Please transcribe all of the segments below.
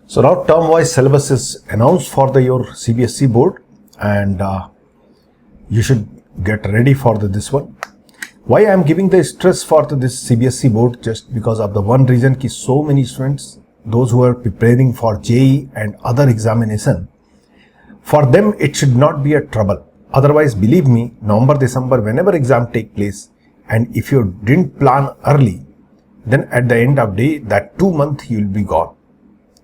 So now term-wise syllabus is announced for your CBSE board, and you should get ready for this one. Why I am giving the stress for this CBSE board? Just because of the one reason कि so many students, those who are preparing for JEE and other examination, for them it should not be a trouble. Otherwise, believe me, November, December, whenever exam take place, and if you didn't plan early, then at the end of day, that 2 months you will be gone.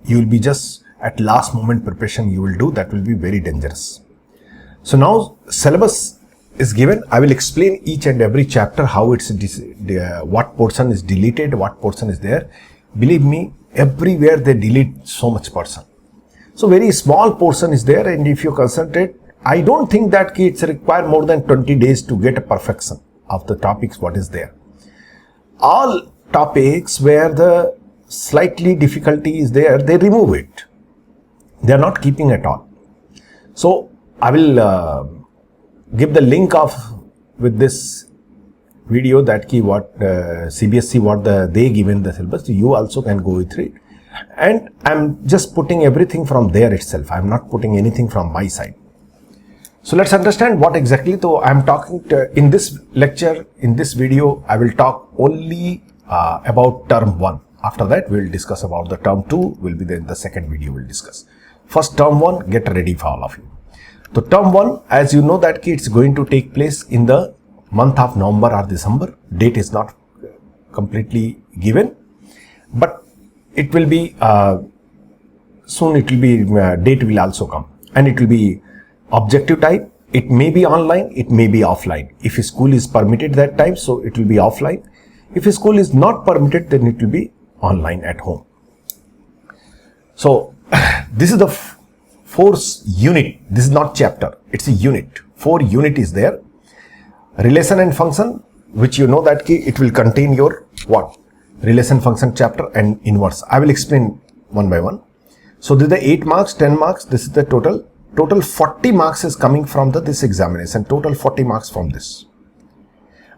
You will be just at last moment preparation you will do. That will be very dangerous. So now syllabus is given. I will explain each and every chapter, how it's what portion is deleted, what portion is there. Believe me, everywhere they delete so much portion. So very small portion is there, and if you concentrate, I don't think that it's require more than 20 days to get a perfection of the topics what is there. All topics where the slightly difficulty is there, they remove it. They are not keeping at all. So I will give the link of with this video that key what CBSE what they given the syllabus. You also can go with it. And I'm just putting everything from there itself. I'm not putting anything from my side. So let's understand what exactly. So I'm talking in this lecture, in this video, I will talk only about term 1. After that, we'll discuss about the term 2. Will be then the second video we'll discuss. First, term 1, get ready for all of you. So term 1, as you know that it's going to take place in the month of November or December. Date is not completely given, but it will be soon. It will be date will also come, and it will be objective type. It may be online, it may be offline. If school is permitted that time, so it will be offline. If school is not permitted, then it will be online at home. So this is the fourth unit. This is not chapter, it's a unit. 4 unit is there. Relation and function, which you know that it will contain your what? Relation function chapter and inverse. I will explain one by one. So this is the 8 marks, 10 marks. This is the total 40 marks is coming from this examination. Total 40 marks from this.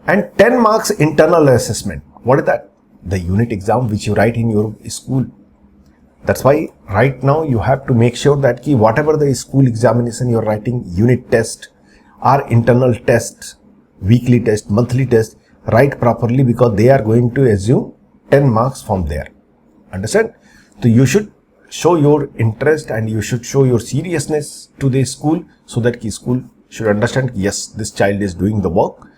And 10 marks internal assessment. What is that? The unit exam which you write in your school. That's why right now you have to make sure that whatever the school examination you are writing, unit test or internal test, weekly test, monthly test, write properly, because they are going to assume 10 marks from there. Understand? So you should show your interest and you should show your seriousness to the school, so that school should understand, yes, this child is doing the work.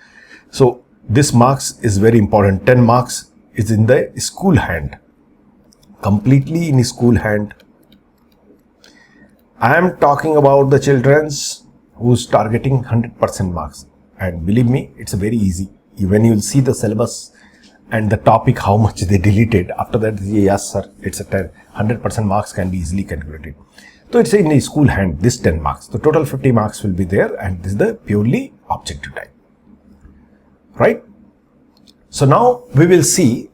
So this marks is very important. 10 marks is in the school hand, completely in school hand. I am talking about the children's who's targeting 100% marks, and believe me, it's very easy. When you see the syllabus and the topic, how much they deleted, after that, yes sir, it's a 100% marks can be easily calculated. So it's in the school hand, this 10 marks. The total 50 marks will be there, and this is the purely objective type. Right? So now we will see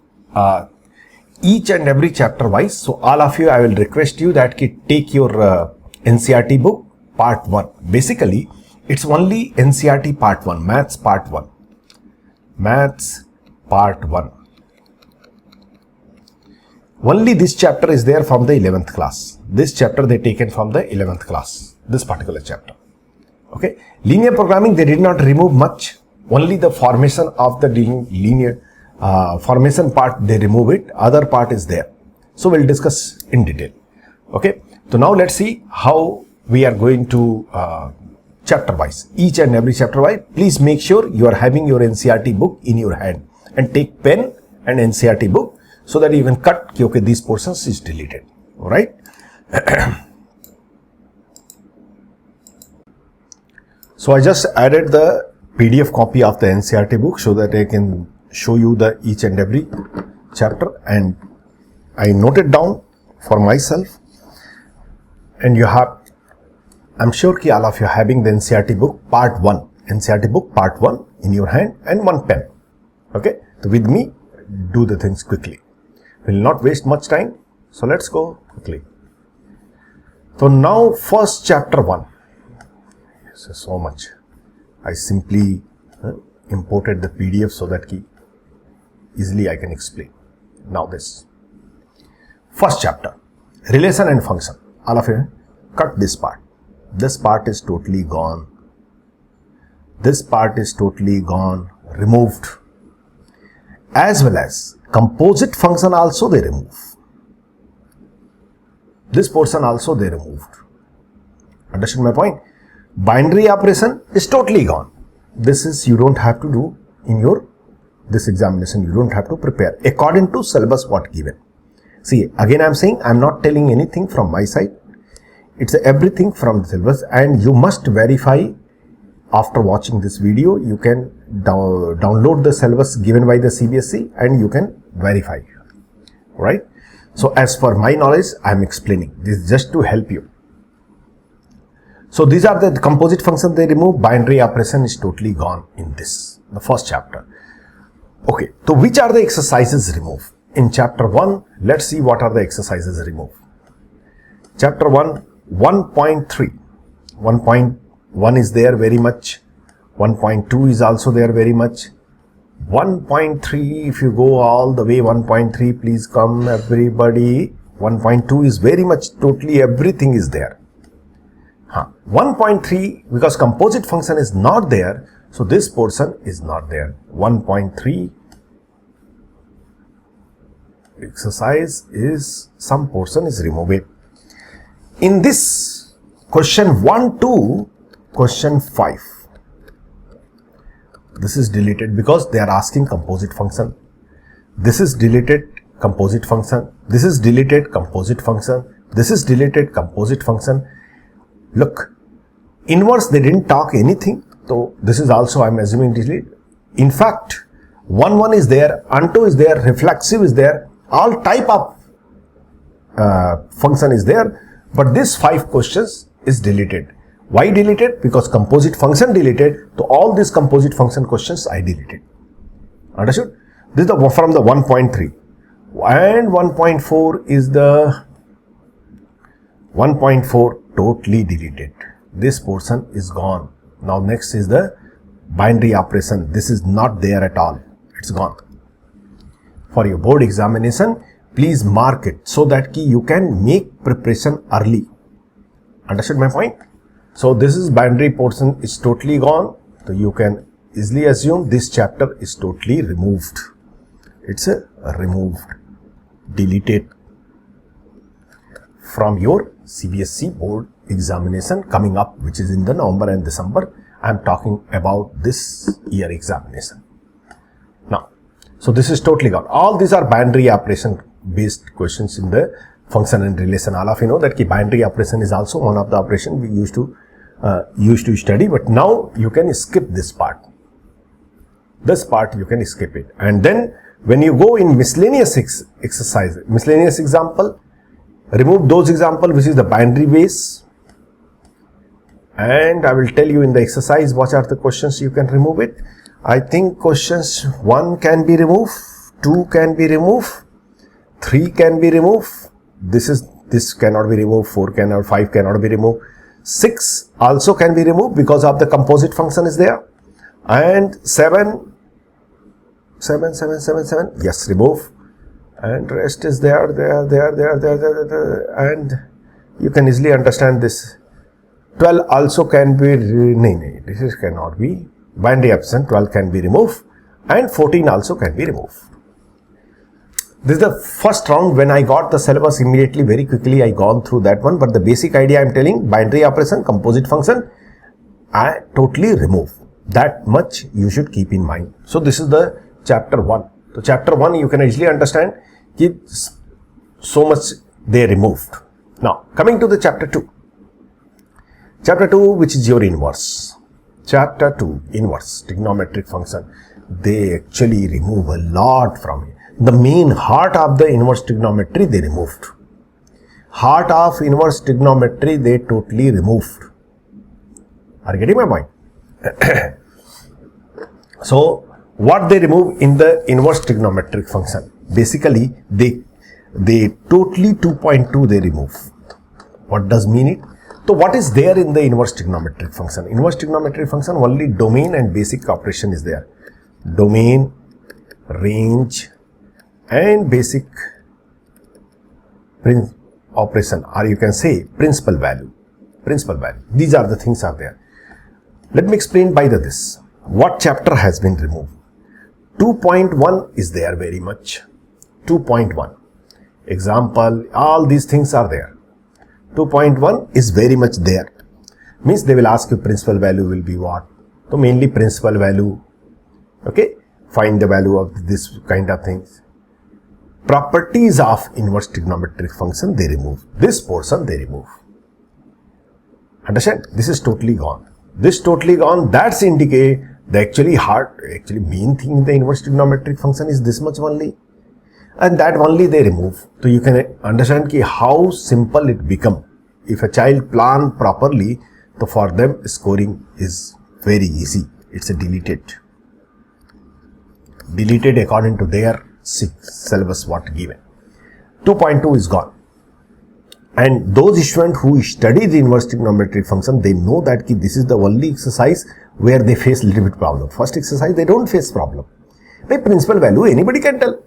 each and every chapter wise. So all of you, I will request you that take your NCERT book part 1. Basically, it's only NCERT part 1, maths part 1. Maths part 1. Only this chapter is there from the 11th class. This chapter they taken from the 11th class. This particular chapter. Okay. Linear programming, they did not remove much. Only the formation of the linear formation part, they remove it. Other part is there. So we'll discuss in detail. Okay. So now let's see how we are going to chapter wise. Each and every chapter wise. Please make sure you are having your NCERT book in your hand, and take pen and NCERT book, so that you can cut, okay, these portions is deleted. All right. So I just added the PDF copy of the NCERT book, so that I can show you the each and every chapter, and I noted down for myself, and you have, I'm sure ki all of you having the NCERT book part 1, NCERT book part 1 in your hand, and one pen. Okay. So with me, do the things quickly. Will not waste much time. So let's go quickly. So now first chapter 1. So much. I simply imported the PDF so that easily I can explain. Now this first chapter. Relation and function. All of you, cut this part. This part is totally gone. This part is totally gone, removed. As well as composite function also they remove. This portion also they removed. Understand my point? Binary operation is totally gone. This is, you don't have to do in your this examination, you don't have to prepare according to syllabus what given. See, again I am saying, I am not telling anything from my side. It's everything from the syllabus, and you must verify after watching this video. You can download the syllabus given by the CBSE and you can verify, right? So as per my knowledge, I am explaining this just to help you. So these are the composite functions they remove. Binary operation is totally gone in this, the first chapter. Okay, so which are the exercises removed? In chapter 1, let's see what are the exercises removed. Chapter 1, 1.3. 1.1 is there very much. 1.2 is also there very much. 1.3, if you go all the way, 1.3, please come everybody. 1.2 is very much, totally everything is there. 1.3, because composite function is not there, so this portion is not there. 1.3 exercise is, some portion is removed. In this question 1 to question 5, this is deleted because they are asking composite function. This is deleted, composite function. This is deleted, composite function. This is deleted, composite function. Look, inverse they didn't talk anything, so this is also, I am assuming, deleted. In fact, 1 is there, unto is there, reflexive is there, all type of function is there, but this 5 questions is deleted. Why deleted? Because composite function deleted, so all these composite function questions I deleted. Understood? This is the from the 1.3, and 1.4 is the 1.4 totally deleted. This portion is gone. Now next is the binary operation. This is not there at all. It's gone. For your board examination, please mark it so that you can make preparation early. Understood my point? So this is binary portion is totally gone. So you can easily assume this chapter is totally removed. It's removed, deleted from your CBSE board examination coming up, which is in the November and December. I am talking about this year examination. Now, so this is totally gone. All these are binary operation based questions in the function and relation. All of you know that binary operation is also one of the operation we used to study, but now you can skip this part. This part you can skip it, and then when you go in miscellaneous exercise, miscellaneous example, remove those example which is the binary base, and I will tell you in the exercise what are the questions you can remove it. I think questions 1 can be removed, 2 can be removed, 3 can be removed, this cannot be removed, 4 cannot, 5 cannot be removed, 6 also can be removed because of the composite function is there, and 7, yes, remove, and rest is there, and you can easily understand this. 12 also can be, this is cannot be, binary operation 12 can be removed, and 14 also can be removed. This is the first round. When I got the syllabus, immediately, very quickly I gone through that one, but the basic idea I am telling, binary operation, composite function, I totally remove. That much you should keep in mind. So this is the chapter 1. So chapter 1 you can easily understand, so much they removed. Now coming to the chapter 2. Chapter 2, which is your inverse. Chapter 2, inverse, trigonometric function. They actually remove a lot from it. The main heart of the inverse trigonometry they removed. Heart of inverse trigonometry they totally removed. Are you getting my point? So what they remove in the inverse trigonometric function? Basically, they totally 2.2 they remove. What does mean it? So what is there in the inverse trigonometric function? Inverse trigonometric function, only domain and basic operation is there. Domain, range, and basic operation, or you can say principal value. These are the things are there. Let me explain by this. What chapter has been removed? 2.1 is there very much. 2.1. Example, all these things are there. 2.1 is very much there. Means they will ask you principal value will be what? So mainly principal value. Okay. Find the value of this kind of things. Properties of inverse trigonometric function they remove. This portion they remove. Understand? This is totally gone. This totally gone. That's indicate the actually main thing in the inverse trigonometric function is this much only. And that only they remove. So you can understand how simple it become. If a child plan properly, so for them scoring is very easy. It's a deleted according to their syllabus what given. 2.2 is gone. And those students who study the inverse trigonometric function, they know that this is the only exercise where they face little bit problem. First exercise, they don't face problem. By principal value, anybody can tell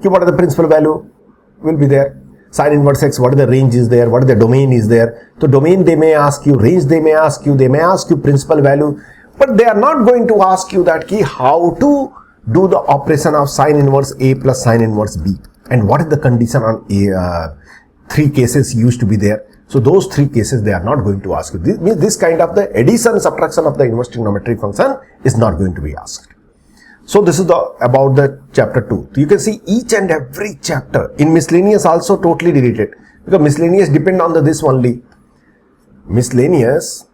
what are the principal value will be there. Sin inverse x, what are the range is there, what are the domain is there. So domain they may ask you, range they may ask you principal value. But they are not going to ask you that how to do the operation of sin inverse A plus sin inverse B. And what is the condition on A, 3 cases used to be there. So those 3 cases they are not going to ask you. This means this kind of the addition subtraction of the inverse trigonometric function is not going to be asked. So this is about the chapter 2. So you can see each and every chapter in miscellaneous also totally deleted, because miscellaneous depend on this only. Miscellaneous,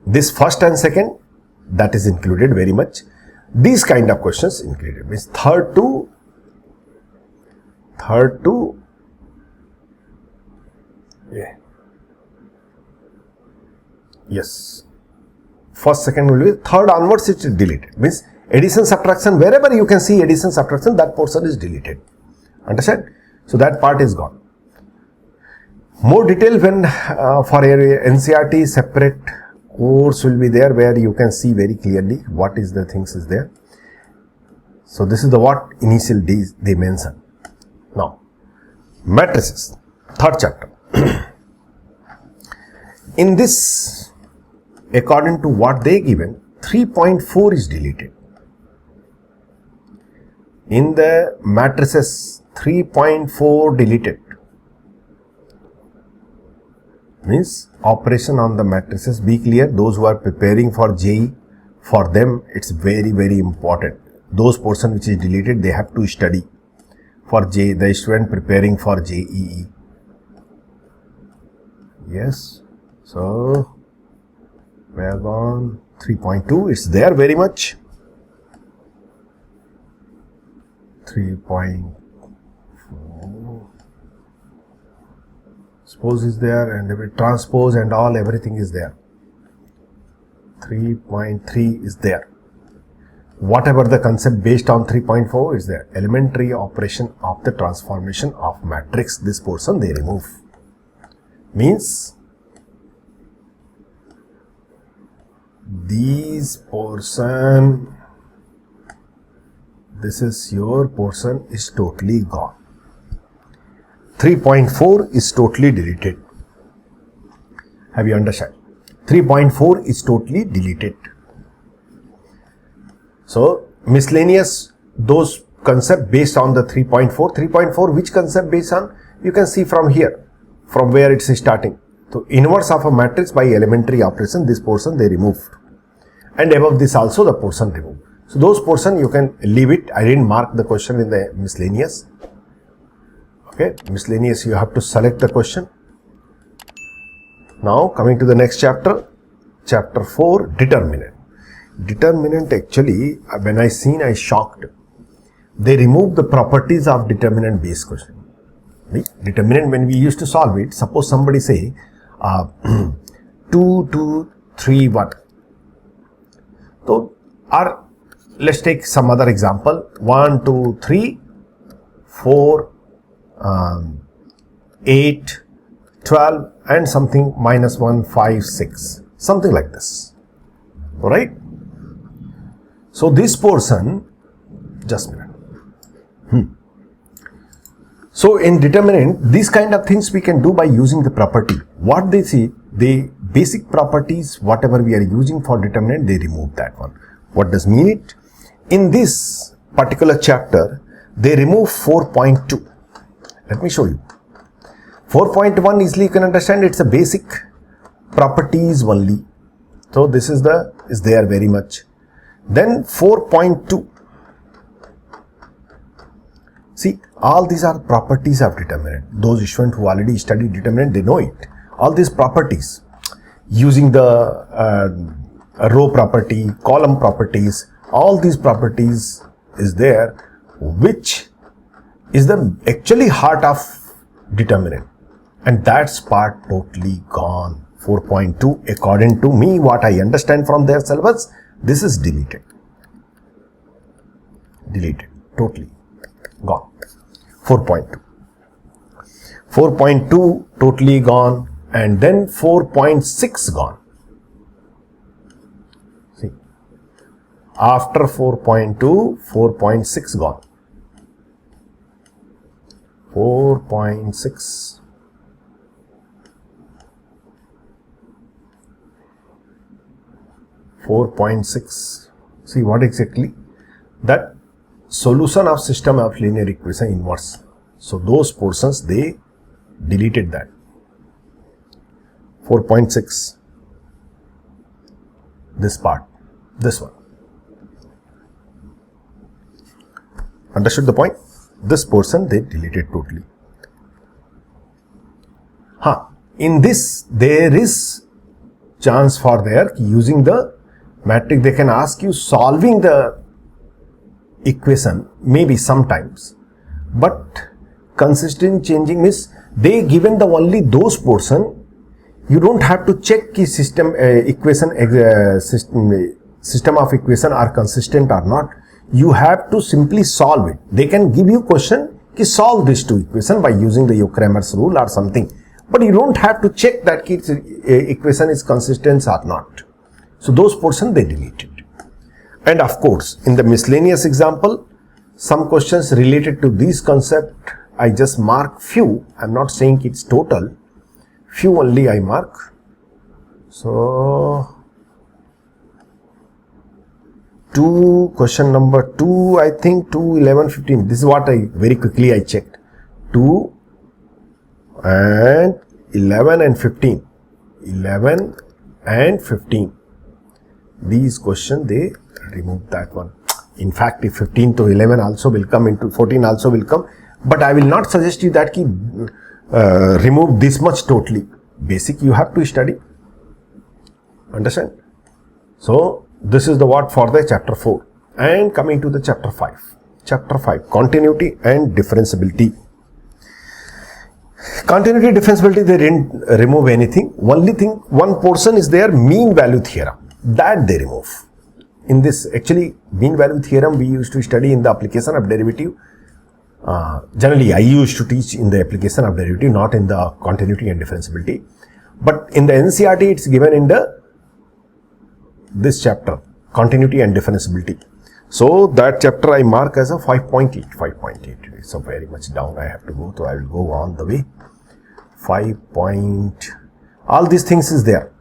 this first and second that is included very much. These kind of questions included. Means third to yeah. Yes. First, second will be, third onwards it is deleted. Means addition, subtraction, wherever you can see addition, subtraction, that portion is deleted. Understand? So that part is gone. More detail when for NCERT separate course will be there where you can see very clearly what is the things is there. So this is the what initial days they mention. Now, matrices, third chapter. In this, according to what they given, 3.4 is deleted. In the matrices, 3.4 deleted. Means operation on the matrices. Be clear, those who are preparing for JEE, for them it's very, very important. Those portion which is deleted, they have to study for JEE, the student preparing for JEE. Yes. So, we are gone. 3.2, it's there very much. 3.4. Suppose is there, and every transpose and all, everything is there. 3.3 is there. Whatever the concept based on 3.4 is there. Elementary operation of the transformation of matrix, this portion they remove. Means these portion, this is your portion is totally gone. 3.4 is totally deleted. Have you understood? 3.4 is totally deleted. So miscellaneous, those concept based on the 3.4. 3.4, which concept based on? You can see from here, from where it's starting. So inverse of a matrix by elementary operation, this portion they removed. And above this also the portion removed. So those portion you can leave it. I didn't mark the question in the miscellaneous. Okay, miscellaneous you have to select the question. Now coming to the next chapter, chapter 4, determinant. Determinant actually, when I seen, I shocked. They removed the properties of determinant based question. Right? Determinant, when we used to solve it, suppose somebody say 2, 2, 3 what? So, or let's take some other example. 1, 2, 3, 4, 8, 12 and something minus 1, 5, 6. Something like this. Alright? So, this portion, just a minute. So in determinant, these kind of things we can do by using the property. What they see, the basic properties, whatever we are using for determinant, they remove that one. What does mean it? In this particular chapter, they remove 4.2. Let me show you. 4.1 easily you can understand, it's a basic properties only. So this is there very much. Then 4.2. See, all these are properties of determinant. Those students who already studied determinant, they know it. All these properties, using the row property, column properties, all these properties is there, which is the actually heart of determinant. And that's part totally gone. 4.2, according to me, what I understand from their syllabus, this is deleted. Deleted, totally gone. 4.2. 4.2 totally gone, and then 4.6 gone. See, after 4.2, 4.6 gone. 4.6. 4.6. See what exactly? That solution of system of linear equation inverse. So those portions, they deleted that. 4.6. This part. This one. Understood the point? This portion they deleted totally. In this, there is chance for there using the matrix. They can ask you solving the equation, maybe sometimes, but consistent changing means they given the only those portion. You don't have to check ki system system of equation are consistent or not. You have to simply solve it. They can give you question ki solve these two equation by using the Kramer's rule or something, but you don't have to check that ki equation is consistent or not. So those portions they deleted. And of course, in the miscellaneous example, some questions related to this concept, I just mark few. I'm not saying it's total. Few only I mark. So, question number 2, I think 2, 11, 15. This is what I very quickly I checked. 2 and 11 and 15. 11 and 15. These questions, they remove that one. In fact, if 15 to 11 also will come, into 14 also will come, but I will not suggest you that ki remove this much totally. Basic you have to study. Understand? So this is the what for the chapter 4. And coming to the chapter 5. Chapter 5, continuity and differentiability. Continuity, differentiability, they didn't remove anything. Only thing, one portion is there, mean value theorem. That they remove. In this, actually, mean value theorem we used to study in the application of derivative. Generally, I used to teach in the application of derivative, not in the continuity and differentiability. But in the NCERT, it's given in this chapter, continuity and differentiability. So that chapter I mark as a 5.8. 5.8. It's a very much down. I have to go, so I will go on the way. 5. All these things is there.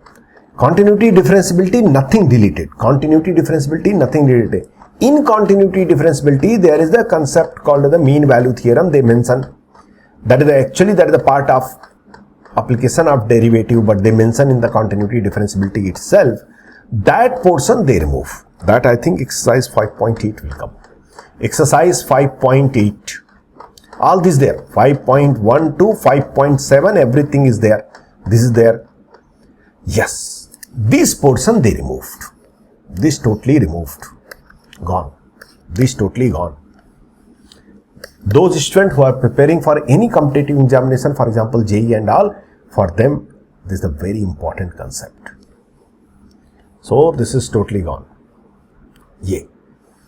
Continuity, differentiability, nothing deleted. Continuity, differentiability, nothing deleted. In continuity, differentiability, there is the concept called the mean value theorem. They mention that is the part of application of derivative, but they mention in the continuity, differentiability itself. That portion they remove. That I think exercise 5.8 will come. Exercise 5.8. All this there. 5.1 to 5.7, everything is there. This is there. Yes. This portion they removed. This totally removed. Gone. This totally gone. Those students who are preparing for any competitive examination, for example JEE and all, for them this is a very important concept. So this is totally gone. Yeah.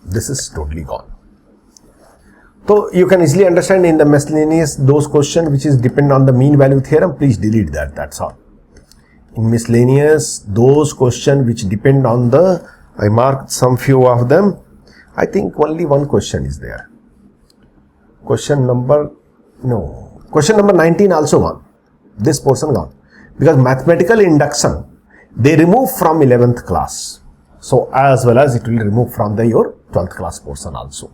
This is totally gone. So you can easily understand in the miscellaneous those questions which is depend on the mean value theorem, please delete that. That's all. In miscellaneous, those questions which depend on the, I marked some few of them. I think only one question is there. Question number No. Question number 19 also gone. This portion gone. Because mathematical induction, they remove from 11th class. So as well as it will remove from your 12th class portion also.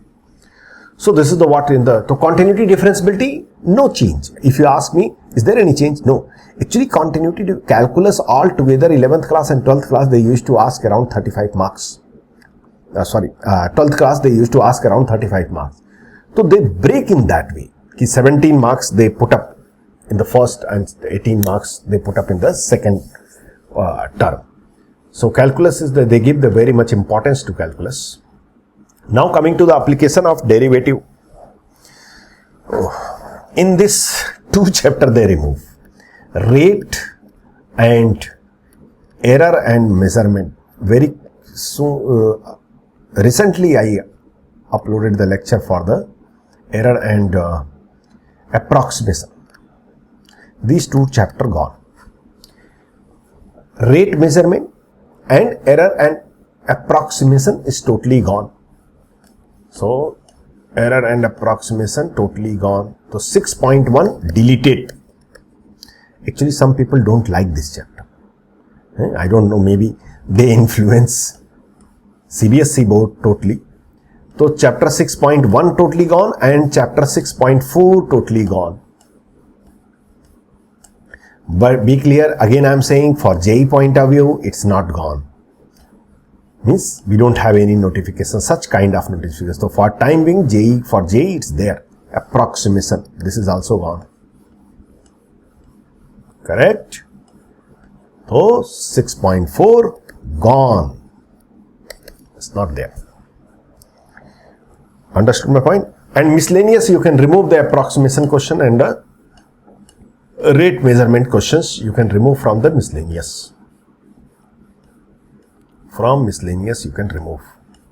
So this is the what in the continuity differentiability, no change. If you ask me, is there any change? No. Actually, continuity calculus all together 11th class and 12th class they used to ask around 35 marks. 12th class they used to ask around 35 marks. So they break in that way. 17 marks they put up in the first and 18 marks they put up in the second term. So calculus is they give the very much importance to calculus. Now coming to the application of derivative. In this 2 chapter they remove rate and error and measurement. Very soon, recently I uploaded the lecture for the error and approximation. These 2 chapter gone. Rate measurement and error and approximation is totally gone. So error and approximation totally gone. So 6.1 deleted. Actually some people don't like this chapter. I don't know, maybe they influence CBSE board totally. So chapter 6.1 totally gone and chapter 6.4 totally gone. But be clear, again I am saying for JEE point of view, it's not gone. Means we don't have any notification, such kind of notification. So for time being, for JEE it's there. Approximation, this is also gone. Correct? So 6.4 gone. It's not there. Understood my point? And miscellaneous, you can remove the approximation question and the rate measurement questions you can remove from the miscellaneous. From miscellaneous you can remove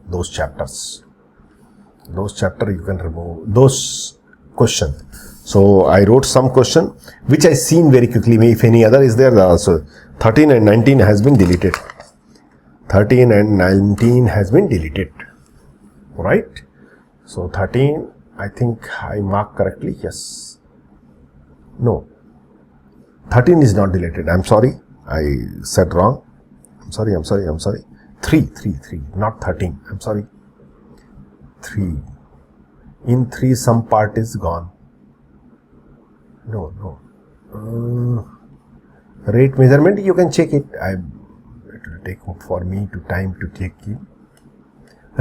those chapters. Those chapter you can remove those questions. So I wrote some question which I seen very quickly. If any other is there also. 13 and 19 has been deleted. 13 and 19 has been deleted. Right? So 13, I think I marked correctly. Yes. No. 13 is not deleted. I'm sorry. I said wrong. I'm sorry. 3, not 13. I'm sorry. 3. In 3, some part is gone. No. Rate measurement, you can check it. It will take for me to time to check it.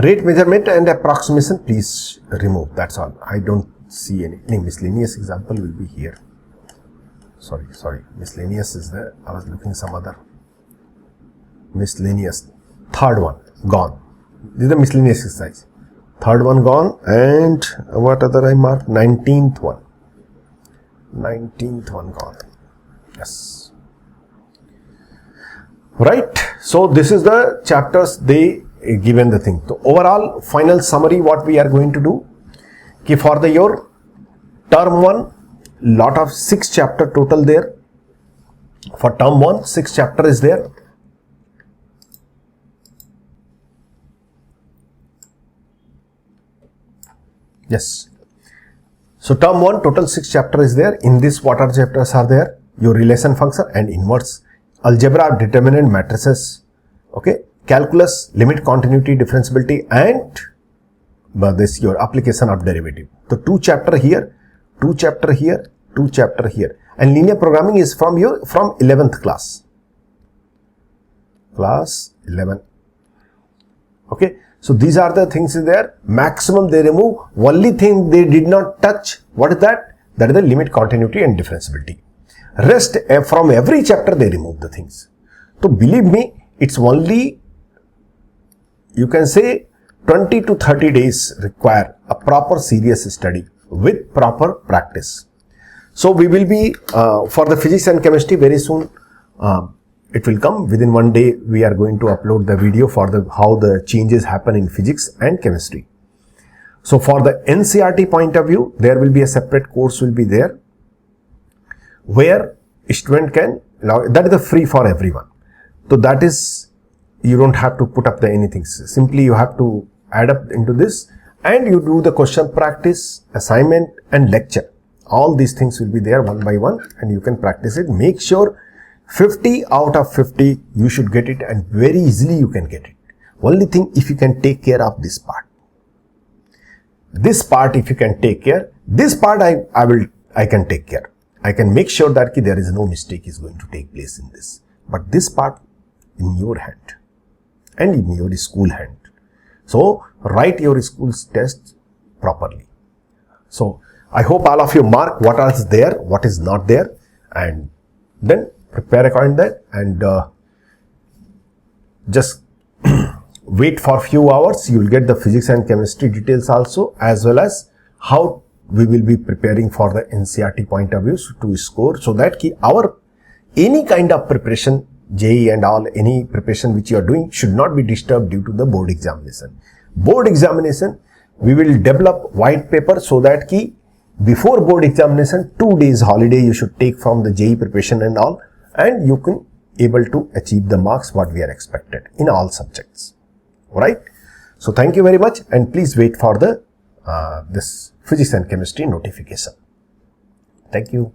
Rate measurement and approximation, please remove. That's all. I don't see any miscellaneous example will be here. Sorry. Miscellaneous is there. I was looking some other. Miscellaneous. Third one gone. This is the miscellaneous exercise. Third one gone, and what other I marked? 19th one. 19th one gone. Yes. Right. So this is the chapters they given the thing. So overall final summary what we are going to do. For your term 1, lot of 6 chapter total there. For term 1, 6 chapter is there. Yes. So term 1 total 6 chapter is there. In this what are chapters are there? Your relation function and inverse, algebra of determinant matrices, okay, calculus, limit continuity differentiability, and this your application of derivative. So 2 chapter here, 2 chapter here, 2 chapter here, and linear programming is from 11th class. Class 11. Okay. So these are the things in there. Maximum they remove. Only thing they did not touch. What is that? That is the limit continuity and differentiability. Rest from every chapter they remove the things. So believe me, it's only, you can say 20 to 30 days require a proper serious study with proper practice. So we will be for the physics and chemistry very soon. It will come within 1 day. We are going to upload the video for how the changes happen in physics and chemistry. So for the NCERT point of view, there will be a separate course will be there where student can, that is the free for everyone. So that is, you don't have to put up the anything. Simply you have to add up into this and you do the question practice, assignment and lecture. All these things will be there one by one, and you can practice it. Make sure 50 out of 50 you should get it, and very easily you can get it. Only thing, if you can take care of this part. This part, if you can take care, this part I can take care. I can make sure that there is no mistake is going to take place in this. But this part in your hand and in your school hand. So write your school's test properly. So I hope all of you mark what is there, what is not there, and then prepare according to that, and just wait for a few hours. You will get the physics and chemistry details also, as well as how we will be preparing for the NCERT point of view to score, so that our any kind of preparation, JEE and all, any preparation which you are doing should not be disturbed due to the board examination. Board examination, we will develop white paper so that before board examination, 2 days holiday you should take from the JEE preparation and all, and you can able to achieve the marks what we are expected in all subjects. Alright. So thank you very much, and please wait for the this physics and chemistry notification. Thank you.